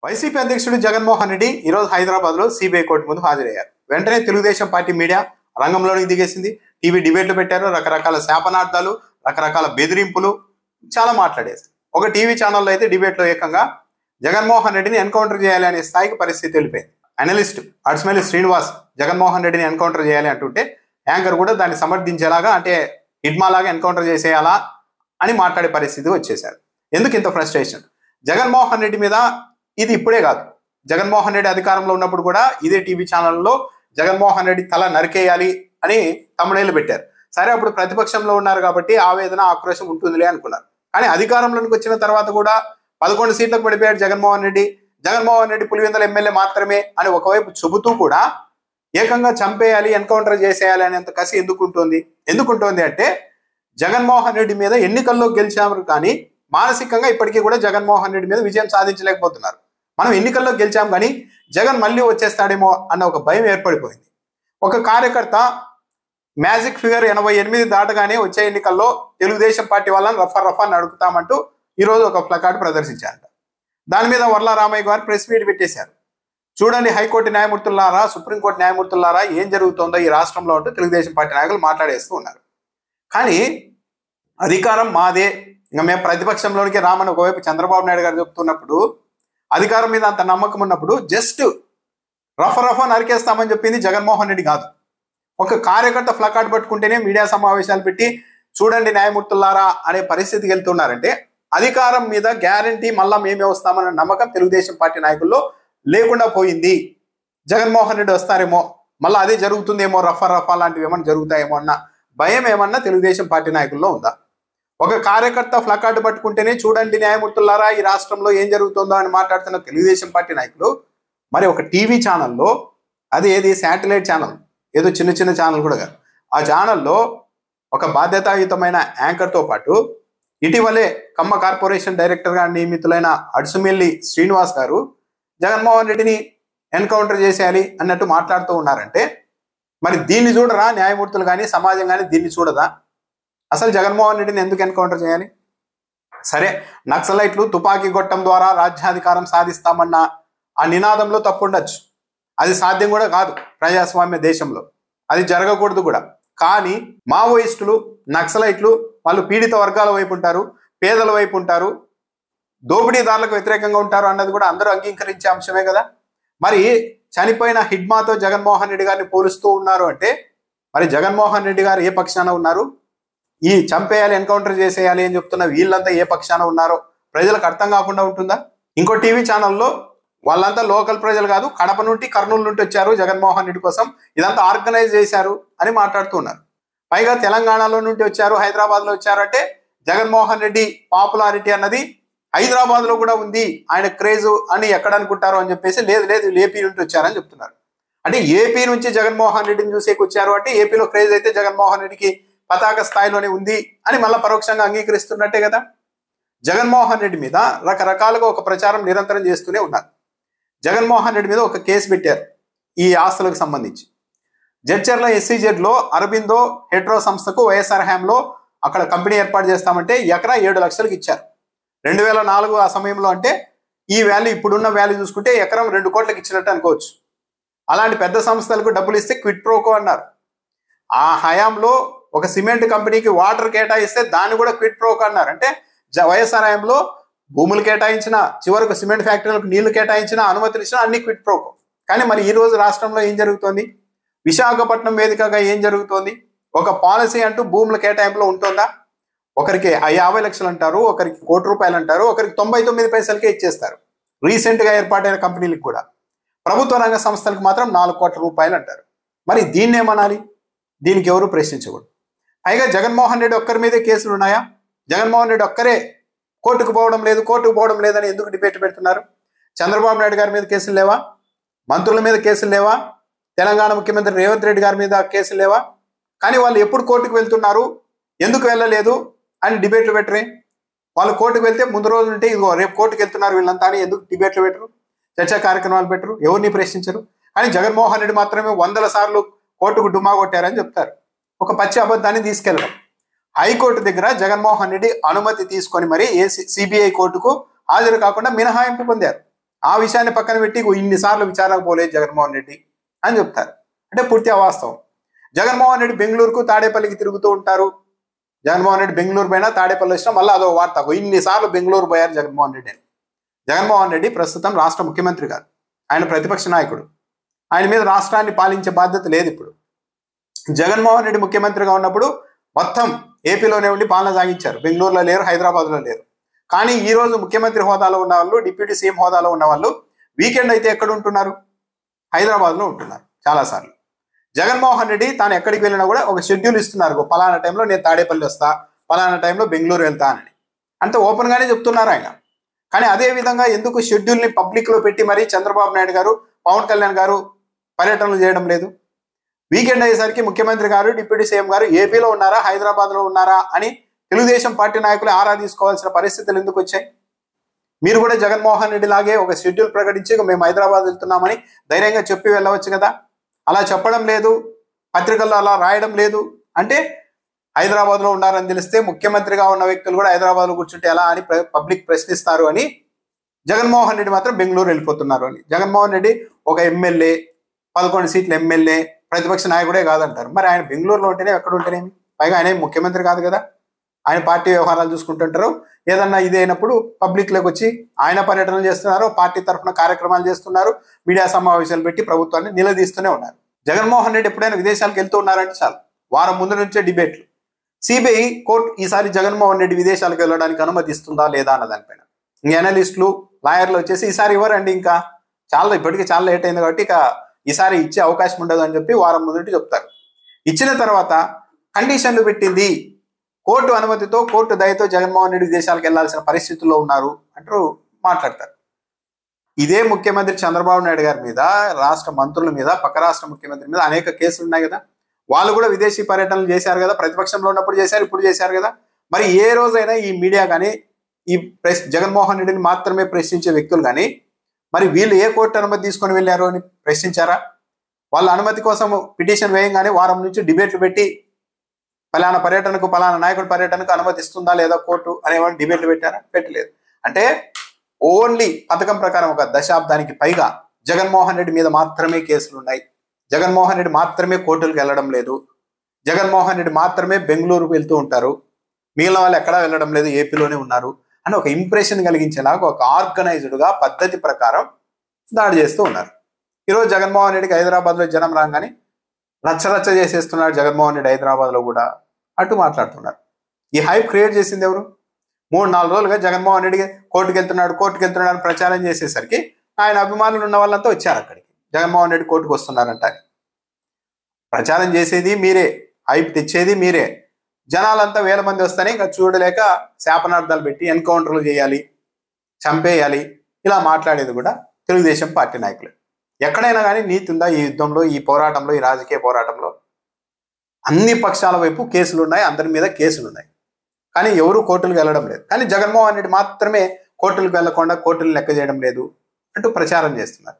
YCP అధ్యక్షుడు జగన్మోహన్ రెడ్డి ఈరోజు హైదరాబాద్లో సిబిఐ కోర్టు ముందు హాజరయ్యారు. వెంటనే తెలుగుదేశం పార్టీ మీడియా రంగంలోకి దిగేసింది. టీవీ డిబేట్లు పెట్టారు, రకరకాల శాపనార్థాలు, రకరకాల బెదిరింపులు చాలా మాట్లాడేది. ఒక టీవీ ఛానల్లో అయితే డిబేట్లో ఏకంగా జగన్మోహన్ రెడ్డిని ఎన్కౌంటర్ చేయాలి అనే స్థాయికి పరిస్థితి వెళ్ళిపోయింది. అనలిస్ట్ అడ్స్మెల్లి శ్రీనివాస్ జగన్మోహన్ రెడ్డిని ఎన్కౌంటర్ చేయాలి అంటుంటే యాంకర్ కూడా దాన్ని సమర్థించేలాగా, అంటే హిడ్మాలాగా ఎన్కౌంటర్ చేసేయాలా అని మాట్లాడే పరిస్థితి వచ్చేశారు. ఎందుకు ఇంత ఫ్రస్ట్రేషన్? జగన్మోహన్ రెడ్డి మీద ఇది ఇప్పుడే కాదు, జగన్మోహన్ రెడ్డి అధికారంలో ఉన్నప్పుడు కూడా ఇదే టీవీ ఛానల్లో జగన్మోహన్ రెడ్డి తల నరికేయాలి అని తమ్ముడేళ్ళు పెట్టారు. సరే, అప్పుడు ప్రతిపక్షంలో ఉన్నారు కాబట్టి ఆవేదన ఆక్రోశం ఉంటుందిలే అనుకున్నారు. కానీ అధికారంలోకి వచ్చిన తర్వాత కూడా 11 సీట్లకు పడిపోయాడు జగన్మోహన్ రెడ్డి. జగన్మోహన్ రెడ్డి పులివెందుల ఎమ్మెల్యే మాత్రమే అని ఒకవైపు చెబుతూ కూడా ఏకంగా చంపేయాలి, ఎన్కౌంటర్ చేసేయాలి అనేంత కసి ఎందుకుంటోంది అంటే జగన్మోహన్ రెడ్డి మీద ఎన్నికల్లో గెలిచాము కానీ మానసికంగా ఇప్పటికీ కూడా జగన్మోహన్ రెడ్డి మీద విజయం సాధించలేకపోతున్నారు. మనం ఎన్నికల్లో గెలిచాం కానీ జగన్ మళ్ళీ వచ్చేస్తాడేమో అన్న ఒక భయం ఏర్పడిపోయింది. ఒక కార్యకర్త మ్యాజిక్ ఫిగర్ 88 దాటగానే వచ్చే ఎన్నికల్లో తెలుగుదేశం పార్టీ వాళ్ళని రఫా నడుపుతామంటూ ఈరోజు ఒక ప్లకార్డ్ ప్రదర్శించారంట. దాని మీద వర్ల రామయ్య గారు ప్రెస్ మీట్ పెట్టేశారు. చూడండి, హైకోర్టు న్యాయమూర్తులారా, సుప్రీంకోర్టు న్యాయమూర్తులారా, ఏం జరుగుతుందో ఈ రాష్ట్రంలో అంటూ తెలుగుదేశం పార్టీ నాయకులు మాట్లాడేస్తూ ఉన్నారు. కానీ అధికారం మాదే, ఇంకా మేము ప్రతిపక్షంలోనికి రామని ఒకవైపు చంద్రబాబు నాయుడు గారు చెప్తున్నప్పుడు, అధికారం మీద అంత నమ్మకం ఉన్నప్పుడు జస్ట్ రఫా నరికేస్తామని చెప్పింది జగన్మోహన్ రెడ్డి కాదు. ఒక కార్యకర్త ప్లకార్డ్ పట్టుకుంటేనే మీడియా సమావేశాలు పెట్టి చూడండి న్యాయమూర్తులారా అనే పరిస్థితికి వెళ్తున్నారంటే అధికారం మీద గ్యారంటీ మళ్ళా మేమే వస్తామన్న నమ్మకం తెలుగుదేశం పార్టీ నాయకుల్లో లేకుండా పోయింది. జగన్మోహన్ రెడ్డి వస్తారేమో, మళ్ళీ అదే జరుగుతుందేమో, రఫా లాంటివి ఏమన్నా జరుగుతాయేమో అన్న భయం ఏమన్నా తెలుగుదేశం పార్టీ నాయకుల్లో ఉందా? ఒక కార్యకర్త ప్లకార్డు పట్టుకుంటేనే చూడండి న్యాయమూర్తులారా ఈ రాష్ట్రంలో ఏం జరుగుతుందో అని మాట్లాడుతున్న తెలుగుదేశం పార్టీ నాయకులు మరి ఒక టీవీ ఛానల్లో, అది ఏది శాటిలైట్ ఛానల్, ఏదో చిన్న ఛానల్ కూడా కాదు, ఆ ఛానల్లో ఒక బాధ్యతాయుతమైన యాంకర్తో పాటు ఇటీవలే కమ్మ కార్పొరేషన్ డైరెక్టర్గా నియమితులైన అడ్సుమెల్లి శ్రీనివాస్ గారు జగన్మోహన్ రెడ్డిని ఎన్కౌంటర్ చేసేయాలి అన్నట్టు మాట్లాడుతూ ఉన్నారంటే మరి దీన్ని చూడరా న్యాయమూర్తులు కానీ సమాజం కానీ? దీన్ని చూడదా? అసలు జగన్మోహన్ రెడ్డిని ఎందుకు ఎన్కౌంటర్ చేయాలి? సరే, నక్సలైట్లు తుపాకీ గొట్టం ద్వారా రాజ్యాధికారం సాధిస్తామన్న ఆ నినాదంలో తప్పు ఉండొచ్చు, అది సాధ్యం కూడా కాదు ప్రజాస్వామ్య దేశంలో, అది జరగకూడదు కూడా. కానీ మావోయిస్టులు, నక్సలైట్లు వాళ్ళు పీడిత వర్గాల వైపు ఉంటారు, పేదల వైపు ఉంటారు, దోపిడీదారులకు వ్యతిరేకంగా ఉంటారు అన్నది కూడా అందరూ అంగీకరించే అంశమే కదా. మరి చనిపోయిన హిడ్మాతో జగన్మోహన్ రెడ్డి గారిని పోలుస్తూ ఉన్నారు అంటే మరి జగన్మోహన్ రెడ్డి గారు ఏ పక్షాన ఉన్నారు? ఈ చంపేయాలి, ఎన్కౌంటర్ చేసేయాలి అని చెప్తున్న వీళ్ళంతా ఏ పక్షాన ఉన్నారో ప్రజలకు అర్థం కాకుండా ఉంటుందా? ఇంకో టీవీ ఛానల్లో వాళ్ళంతా లోకల్ ప్రజలు కాదు, కడప నుండి కర్నూలు నుండి వచ్చారు జగన్మోహన్ రెడ్డి కోసం, ఇదంతా ఆర్గనైజ్ చేశారు అని మాట్లాడుతూ ఉన్నారు. పైగా తెలంగాణలో నుండి వచ్చారు, హైదరాబాద్లో వచ్చారు అంటే జగన్మోహన్ రెడ్డి పాపులారిటీ అన్నది హైదరాబాద్లో కూడా ఉంది, ఆయన క్రేజు అని ఎక్కడ అనుకుంటారు అని చెప్పేసి లేదు ఏపీ నుండి వచ్చారని చెప్తున్నారు. అంటే ఏపీ నుంచి జగన్మోహన్ రెడ్డిని చూసేకి వచ్చారు అంటే ఏపీలో క్రేజ్ అయితే జగన్మోహన్ రెడ్డికి పతాక స్థాయిలోనే ఉంది అని మళ్ళీ పరోక్షంగా అంగీకరిస్తున్నట్టే కదా. జగన్మోహన్ రెడ్డి మీద రకరకాలుగా ఒక ప్రచారం నిరంతరం చేస్తూనే ఉన్నారు. జగన్మోహన్ రెడ్డి మీద ఒక కేసు పెట్టారు ఈ ఆస్తులకు సంబంధించి. జడ్చర్ల SEZలో అరబిందో హెట్రో సంస్థకు వైఎస్ఆర్ హయాంలో అక్కడ కంపెనీ ఏర్పాటు చేస్తామంటే ఎకరా 7 లక్షలకు ఇచ్చారు. 2004 ఆ సమయంలో, అంటే ఈ వాల్యూ ఇప్పుడున్న వాల్యూ చూసుకుంటే ఎకరం 2 కోట్లకు ఇచ్చినట్టు అనుకోవచ్చు. అలాంటి పెద్ద సంస్థలకు డబ్బులు ఇస్తే క్విట్ ప్రోకో అన్నారు. ఆ హయాంలో ఒక సిమెంట్ కంపెనీకి వాటర్ కేటాయిస్తే దాన్ని కూడా క్విట్ ప్రోకో అన్నారు. అంటే వైఎస్ఆర్ హయాంలో భూములు కేటాయించిన, చివరకు సిమెంట్ ఫ్యాక్టరీలకు నీళ్లు కేటాయించిన, అనుమతులు ఇచ్చిన, అన్ని క్విట్ ప్రోకో. కానీ మరి ఈ రోజు రాష్ట్రంలో ఏం జరుగుతోంది? విశాఖపట్నం వేదికగా ఏం జరుగుతోంది? ఒక పాలసీ అంటూ భూముల కేటాయింపులో ఉంటుందా? ఒకరికి 50 లక్షలు అంటారు, ఒకరికి ₹1 కోటి అంటారు, ఒకరికి 99 పైసలకే ఇచ్చేస్తారు. రీసెంట్గా ఏర్పాటైన కంపెనీలకు కూడా, ప్రభుత్వ రంగ సంస్థలకు మాత్రం ₹4 కోట్ల అంటారు. మరి దీన్ని ఏమనాలి? దీనికి ఎవరు ప్రశ్నించకూడదు. పైగా జగన్మోహన్ రెడ్డి ఒక్కరి మీదే కేసులు ఉన్నాయా? జగన్మోహన్ రెడ్డి ఒక్కరే కోర్టుకు పోవడం లేదని ఎందుకు డిబేట్ పెడుతున్నారు? చంద్రబాబు నాయుడు గారి మీద కేసులు లేవా? మంత్రుల మీద కేసులు లేవా? తెలంగాణ ముఖ్యమంత్రి రేవంత్ రెడ్డి గారి మీద కేసులు లేవా? కానీ వాళ్ళు ఎప్పుడు కోర్టుకు వెళ్తున్నారు, ఎందుకు వెళ్ళలేదు అని డిబేట్లు పెట్టరే. వాళ్ళు కోర్టుకు వెళ్తే ముందు రోజు ఉంటే ఇదిగో రేపు కోర్టుకు వెళ్తున్నారు వీళ్ళంతా అని ఎందుకు డిబేట్లు పెట్టరు, చర్చా కార్యక్రమాలు పెట్టరు, ఎవరిని ప్రశ్నించరు. కానీ జగన్మోహన్ రెడ్డి మాత్రమే 100 సార్లు కోర్టుకు డుమా కొట్టారని చెప్తారు. ఒక పచ్చి అబద్ధాన్ని తీసుకెళ్ళడం. హైకోర్టు దగ్గర జగన్మోహన్ రెడ్డి అనుమతి తీసుకొని మరి సిబిఐ కోర్టుకు హాజరు కాకుండా మినహాయింపు పొందారు. ఆ విషయాన్ని పక్కన పెట్టి ఇన్నిసార్లు విచారణకు పోలేదు జగన్మోహన్ రెడ్డి అని చెప్తారు. అంటే పూర్తి అవాస్తవం. జగన్మోహన్ రెడ్డి బెంగళూరుకు తాడేపల్లికి తిరుగుతూ ఉంటారు. జగన్మోహన్ రెడ్డి బెంగళూరు పోయినా తాడేపల్లి వచ్చినా మళ్ళీ అదో వార్త, ఇన్నిసార్లు బెంగళూరు పోయారు జగన్మోహన్ రెడ్డి అని. జగన్మోహన్ రెడ్డి ప్రస్తుతం రాష్ట్ర ముఖ్యమంత్రి కాదు, ఆయన ప్రతిపక్ష నాయకుడు. ఆయన మీద రాష్ట్రాన్ని పాలించే బాధ్యత లేదు. ఇప్పుడు జగన్మోహన్ రెడ్డి ముఖ్యమంత్రిగా ఉన్నప్పుడు మొత్తం ఏపీలోనే ఉండి పాలన సాగించారు. బెంగళూరులో లేరు, హైదరాబాద్లో లేరు. కానీ ఈ రోజు ముఖ్యమంత్రి హోదాలో ఉన్న వాళ్ళు, డిప్యూటీ సీఎం హోదాలో ఉన్న వాళ్ళు వీకెండ్ అయితే ఎక్కడ ఉంటున్నారు? హైదరాబాద్లో ఉంటున్నారు చాలాసార్లు. జగన్మోహన్ రెడ్డి తాను ఎక్కడికి వెళ్ళినా కూడా ఒక షెడ్యూల్ ఇస్తున్నారు. పలానా టైంలో నేను తాడేపల్లి వస్తా, పలానా టైంలో బెంగళూరు వెళ్తా అని అంత ఓపెన్గానే చెప్తున్నారు ఆయన. కానీ అదే విధంగా ఎందుకు షెడ్యూల్ని పబ్లిక్లో పెట్టి మరీ చంద్రబాబు నాయుడు గారు, పవన్ కళ్యాణ్ గారు పర్యటనలు చేయడం లేదు? వీకెండ్ అయ్యేసరికి ముఖ్యమంత్రి గారు, డిప్యూటీ సీఎం గారు ఏపీలో ఉన్నారా, హైదరాబాద్లో ఉన్నారా అని తెలుగుదేశం పార్టీ నాయకులు ఆరా తీసుకోవాల్సిన పరిస్థితులు ఎందుకు వచ్చాయి? మీరు కూడా జగన్మోహన్ రెడ్డి లాగే ఒక షెడ్యూల్ ప్రకటించి మేము హైదరాబాద్ వెళ్తున్నామని ధైర్యంగా చెప్పి వెళ్ళవచ్చు కదా. అలా చెప్పడం లేదు, పత్రికల్లో అలా రాయడం లేదు. అంటే హైదరాబాద్లో ఉన్నారని తెలిస్తే ముఖ్యమంత్రిగా ఉన్న వ్యక్తులు కూడా హైదరాబాద్లో కూర్చుంటే ఎలా అని పబ్లిక్ ప్రశ్నిస్తారు అని, జగన్మోహన్ రెడ్డి మాత్రం బెంగళూరు వెళ్ళిపోతున్నారు అని. జగన్మోహన్ రెడ్డి ఒక ఎమ్మెల్యే, 11 సీట్ల ఎమ్మెల్యే, ప్రతిపక్ష నాయకుడే కాదంటారు. మరి ఆయన బెంగళూరులో ఉంటేనే ఎక్కడ ఉంటేనేమి? పైగా ఆయన ముఖ్యమంత్రి కాదు కదా, ఆయన పార్టీ వ్యవహారాలు చూసుకుంటుంటారు. ఏదన్నా ఇది అయినప్పుడు పబ్లిక్లోకి వచ్చి ఆయన పర్యటనలు చేస్తున్నారు, పార్టీ తరఫున కార్యక్రమాలు చేస్తున్నారు, మీడియా సమావేశాలు పెట్టి ప్రభుత్వాన్ని నిలదీస్తూనే ఉన్నారు. జగన్మోహన్ రెడ్డి ఎప్పుడైనా విదేశాలకు వెళ్తూ ఉన్నారంటే చాలు, వారం ముందు నుంచే డిబేట్లు. సిబిఐ కోర్టు ఈసారి జగన్మోహన్ రెడ్డి విదేశాలకు వెళ్ళడానికి అనుమతిస్తుందా లేదా అన్న దానిపైన ఇంక అనలిస్టులు, లాయర్లు వచ్చేసి ఈసారి ఇవ్వరండి, ఇంకా ఇప్పటికీ చాలా లేట్ అయింది కాబట్టి ఇక ఈసారి ఇచ్చే అవకాశం ఉండదు అని చెప్పి వారం ముందు చెప్తారు. ఇచ్చిన తర్వాత కండిషన్లు పెట్టింది కోర్టు అనుమతితో, కోర్టు దయతో జగన్మోహన్ రెడ్డి విదేశాలకు వెళ్లాల్సిన పరిస్థితుల్లో ఉన్నారు అంటూ మాట్లాడతారు. ఇదే ముఖ్యమంత్రి చంద్రబాబు నాయుడు గారి మీద, రాష్ట్ర మంత్రుల మీద, పక్క రాష్ట్ర ముఖ్యమంత్రి మీద అనేక కేసులు ఉన్నాయి కదా. వాళ్ళు కూడా విదేశీ పర్యటనలు చేశారు కదా, ప్రతిపక్షంలో ఉన్నప్పుడు చేశారు, ఇప్పుడు చేశారు కదా. మరి ఏ రోజైనా ఈ మీడియా కానీ, ఈ జగన్మోహన్ రెడ్డిని మాత్రమే ప్రశ్నించే వ్యక్తులు కానీ మరి వీళ్ళు ఏ కోర్టు అనుమతి తీసుకొని వెళ్ళారు అని ప్రశ్నించారా? వాళ్ళ అనుమతి కోసం పిటిషన్ వేయంగానే వారం నుంచి డిబేట్లు పెట్టి పలానా పర్యటనకు, పలానా నాయకుడి పర్యటనకు అనుమతిస్తుందా లేదా కోర్టు అనేవాళ్ళు డిబేట్లు పెట్టారా? పెట్టలేదు. అంటే ఓన్లీ పథకం ప్రకారం ఒక దశాబ్దానికి పైగా జగన్మోహన్ రెడ్డి మీద మాత్రమే కేసులు ఉన్నాయి, జగన్మోహన్ రెడ్డి మాత్రమే కోర్టులకు వెళ్ళడం లేదు, జగన్మోహన్ రెడ్డి మాత్రమే బెంగళూరుకు వెళ్తూ ఉంటారు, మిగిలిన వాళ్ళు ఎక్కడా వెళ్ళడం లేదు, ఏపీలోనే ఉన్నారు అని ఒక ఇంప్రెషన్ కలిగించేలాగా ఒక ఆర్గనైజ్డ్గా పద్ధతి ప్రకారం దాడి చేస్తూ ఉన్నారు. ఈరోజు జగన్మోహన్ రెడ్డికి హైదరాబాద్లో జనం రాగానే రచ్చరచ్చ చేసేస్తున్నారు. జగన్మోహన్ రెడ్డి హైదరాబాద్లో కూడా అటు మాట్లాడుతున్నారు. ఈ హైప్ క్రియేట్ చేసింది ఎవరు? 3-4 రోజులుగా జగన్మోహన్ రెడ్డి కోర్టుకు వెళ్తున్నాడు ప్రచారం చేసేసరికి ఆయన అభిమానులు ఉన్న వాళ్ళంతా వచ్చారు అక్కడికి. జగన్మోహన్ రెడ్డి కోర్టుకు వస్తున్నారంట. ప్రచారం చేసేది మీరే, హైప్ తెచ్చేది మీరే. జనాలంతా వేల మంది వస్తేనే ఇంకా చూడలేక శాపనార్థాలు పెట్టి ఎన్కౌంటర్లు చేయాలి, చంపేయాలి, ఇలా మాట్లాడేది కూడా తెలుగుదేశం పార్టీ నాయకులే. ఎక్కడైనా కానీ నీతి ఉందా ఈ యుద్ధంలో, ఈ పోరాటంలో, ఈ రాజకీయ పోరాటంలో? అన్ని పక్షాల వైపు కేసులు ఉన్నాయి, అందరి మీద కేసులు ఉన్నాయి, కానీ ఎవరు కోర్టులకు వెళ్ళడం లేదు. కానీ జగన్మోహన్ రెడ్డి మాత్రమే కోర్టులకు వెళ్లకుండా కోర్టులు లెక్క చేయడం లేదు అంటూ ప్రచారం చేస్తున్నారు.